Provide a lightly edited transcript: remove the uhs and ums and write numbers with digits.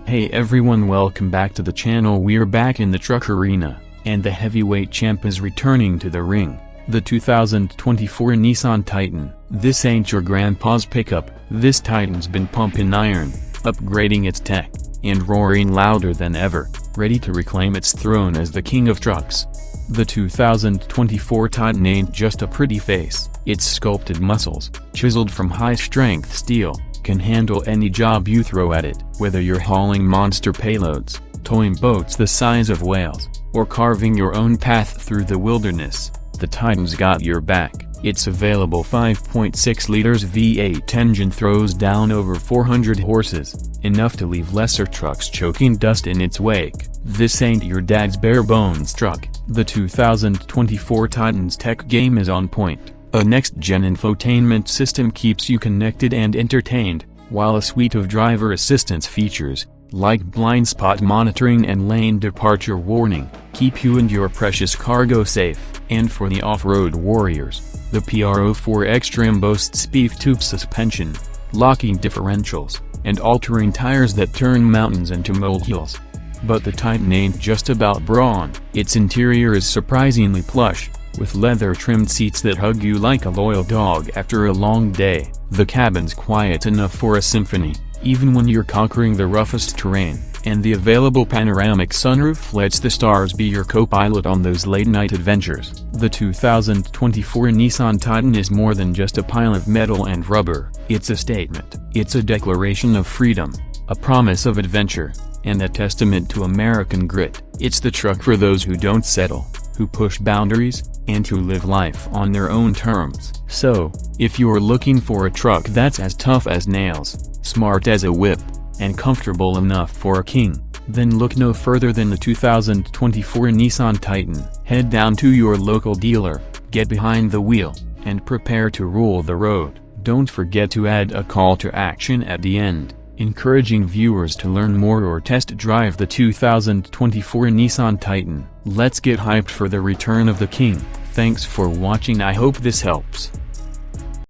Hey everyone, welcome back to the channel. We're back in the truck arena, and the heavyweight champ is returning to the ring. The 2024 Nissan Titan. This ain't your grandpa's pickup. This Titan's been pumping iron, upgrading its tech, and roaring louder than ever, ready to reclaim its throne as the king of trucks. The 2024 Titan ain't just a pretty face. Its sculpted muscles, chiseled from high-strength steel, can handle any job you throw at it. Whether you're hauling monster payloads, towing boats the size of whales, or carving your own path through the wilderness, the Titan's got your back. Its available 5.6 liters V8 engine throws down over 400 horses, enough to leave lesser trucks choking dust in its wake. This ain't your dad's bare-bones truck. The 2024 Titan's tech game is on point. A next-gen infotainment system keeps you connected and entertained, while a suite of driver assistance features, like blind spot monitoring and lane departure warning, keep you and your precious cargo safe. And for the off-road warriors, the PR04 Extreme boasts beef tube suspension, locking differentials, and all-terrain tires that turn mountains into molehills. But the Titan ain't just about brawn. Its interior is surprisingly plush, with leather-trimmed seats that hug you like a loyal dog after a long day. The cabin's quiet enough for a symphony, even when you're conquering the roughest terrain, and the available panoramic sunroof lets the stars be your co-pilot on those late-night adventures. The 2024 Nissan Titan is more than just a pile of metal and rubber. It's a statement. It's a declaration of freedom, a promise of adventure, and a testament to American grit. It's the truck for those who don't settle, who push boundaries, and who live life on their own terms. So, if you're looking for a truck that's as tough as nails, smart as a whip, and comfortable enough for a king, then look no further than the 2024 Nissan Titan. Head down to your local dealer, get behind the wheel, and prepare to rule the road. Don't forget to add a call to action at the end, encouraging viewers to learn more or test drive the 2024 Nissan Titan. Let's get hyped for the return of the king. Thanks for watching. I hope this helps.